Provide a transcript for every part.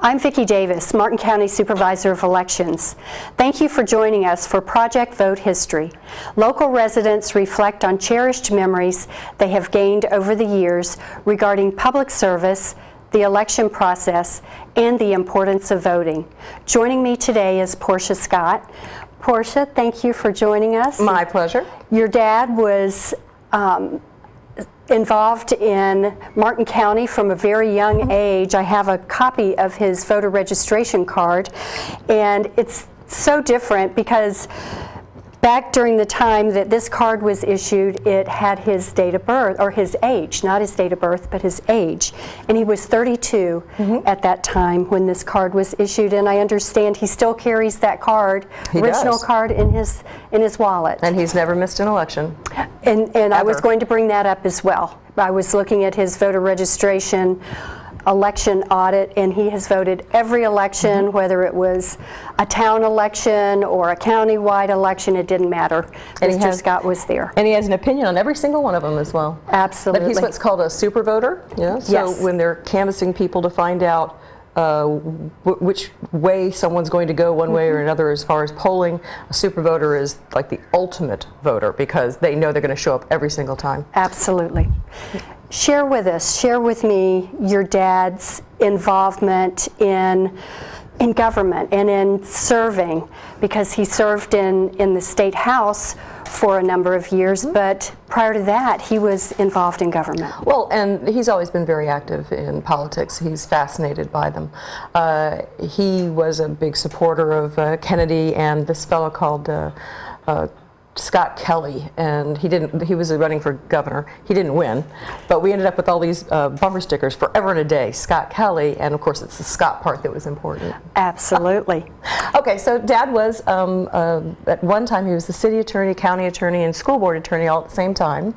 I'm Vicki Davis, Martin County Supervisor of Elections. Thank you for joining us for Project Vote History. Local residents reflect on cherished memories they have gained over the years regarding public service, the election process, and the importance of voting. Joining me today is Portia Scott. Portia, thank you for joining us. My pleasure. Your dad was involved in Martin County from a very young age. I have a copy of his voter registration card, and it's so different because back during the time that this card was issued, it had his date of birth, or his age, not his date of birth, but his age. And he was 32 at that time when this card was issued, and I understand he still carries that card, original card, in his wallet. And he's never missed an election. And I was going to bring that up as well. I was looking at his voter registration election audit, and he has voted every election, whether it was a town election or a county-wide election, it didn't matter. Mr. Scott was there. And he has an opinion on every single one of them as well. Absolutely. But he's what's called a super voter, you know? So yes. When they're canvassing people to find out which way someone's going to go, one way or another, as far as polling, a super voter is like the ultimate voter because they know they're going to show up every single time. Absolutely. Share with me your dad's involvement in government and in serving, because he served in the state house for a number of years, but prior to that he was involved in government. Well, and he's always been very active in politics. He's fascinated by them. He was a big supporter of Kennedy and this fellow called Scott Kelly, and he was running for governor. He didn't win, but we ended up with all these bumper stickers, forever and a day, Scott Kelly, and of course it's the Scott part that was important. Absolutely. Okay, so Dad was, at one time he was the city attorney, county attorney, and school board attorney all at the same time.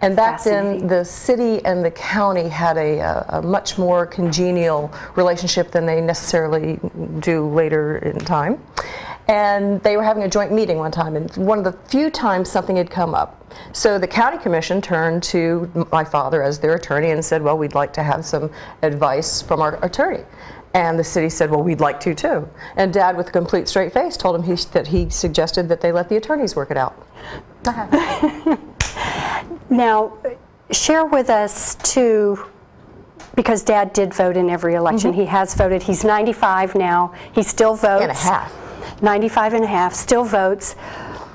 And back then the city and the county had a much more congenial relationship than they necessarily do later in time. And they were having a joint meeting one time, and one of the few times something had come up. So the county commission turned to my father as their attorney and said, well, we'd like to have some advice from our attorney. And the city said, well, we'd like to too. And Dad, with a complete straight face, told him that he suggested that they let the attorneys work it out. Now, share with us too, because Dad did vote in every election. He has voted. He's 95 now. He still votes. And a half. 95 and a half, still votes.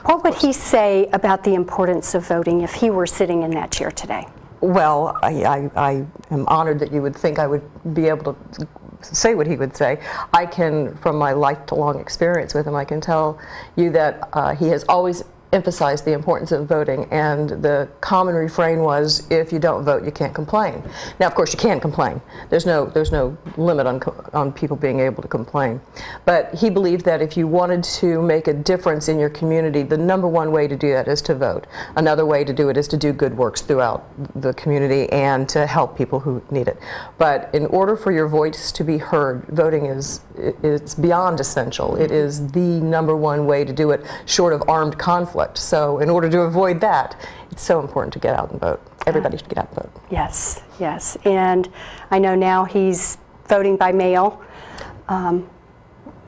What would he say about the importance of voting if he were sitting in that chair today? Well, I am honored that you would think I would be able to say what he would say. I can, from my lifelong experience with him, I can tell you that he has always emphasized the importance of voting, and the common refrain was, if you don't vote, you can't complain. Now, of course, you can complain. There's no limit on people being able to complain. But he believed that if you wanted to make a difference in your community, the number one way to do that is to vote. Another way to do it is to do good works throughout the community and to help people who need it. But in order for your voice to be heard, voting it's beyond essential. It is the number one way to do it, short of armed conflict. So in order to avoid that, it's so important to get out and vote. Everybody should get out and vote. Yes, yes. And I know now he's voting by mail,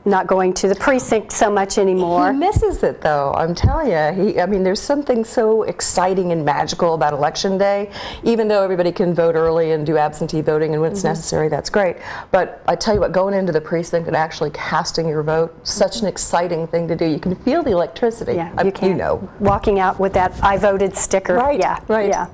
not going to the precinct so much anymore. He misses it, though. I'm telling you. I mean, there's something so exciting and magical about Election Day. Even though everybody can vote early and do absentee voting, and when it's necessary, that's great. But I tell you what, going into the precinct and actually casting your vote, such an exciting thing to do. You can feel the electricity. Yeah, you can. You know. Walking out with that "I voted" sticker. Right. Yeah. Right. Yeah.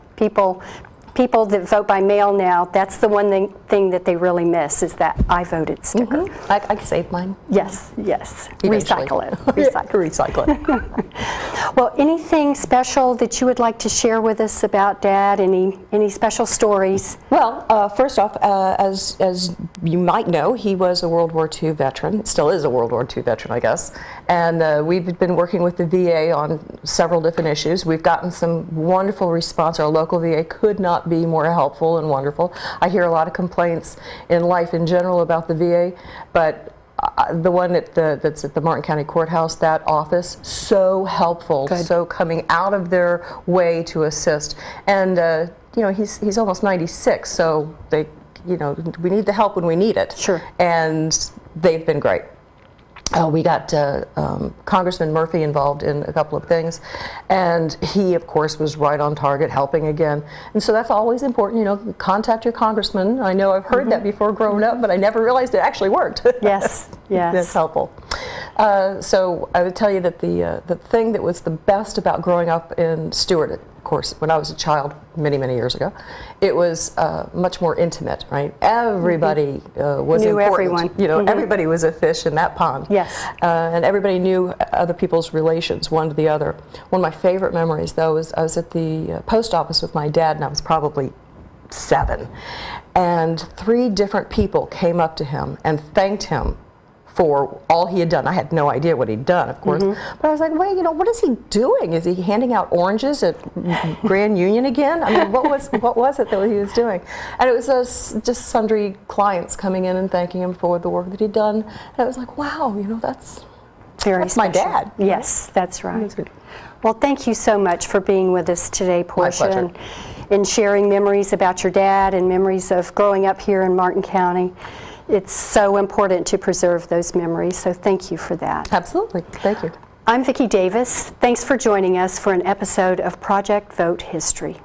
People that vote by mail now, that's the one thing that they really miss, is that "I voted" sticker. I can save mine. Yes, yes. Eventually. Recycle it. Recycle Recycle it. Well, anything special that you would like to share with us about Dad? Any special stories? Well, first off, as you might know, he was a World War II veteran. Still is a World War II veteran, I guess. And we've been working with the VA on several different issues. We've gotten some wonderful response. Our local VA could not be more helpful and wonderful. I hear a lot of complaints in life in general about the VA, but the one that's at the Martin County Courthouse, that office, so helpful, so coming out of their way to assist. And you know, he's almost 96, so you know, we need the help when we need it. Sure. And they've been great. We got Congressman Murphy involved in a couple of things, and he, of course, was right on target, helping again. And so that's always important, you know, contact your congressman. I know I've heard that before growing up, but I never realized it actually worked. Yes, yes. That's helpful. So I would tell you that the thing that was the best about growing up in Stewart, of course, when I was a child many, many years ago, it was much more intimate, right? Everybody was Knew important. everyone. You know, everybody was a fish in that pond. Yes. And everybody knew other people's relations, one to the other. One of my favorite memories, though, was I was at the post office with my dad, and I was probably 7. And 3 different people came up to him and thanked him for all he had done. I had no idea what he'd done, of course, but I was like, wait, you know, what is he doing? Is he handing out oranges at Grand Union again? I mean, what was it that he was doing? And it was just sundry clients coming in and thanking him for the work that he'd done. And I was like, wow, you know, that's my special. dad. Yes, that's right. Well, thank you so much for being with us today, Portia, pleasure. and sharing memories about your dad and memories of growing up here in Martin County. It's so important to preserve those memories, so thank you for that. Absolutely. Thank you. I'm Vicki Davis. Thanks for joining us for an episode of Project Vote History.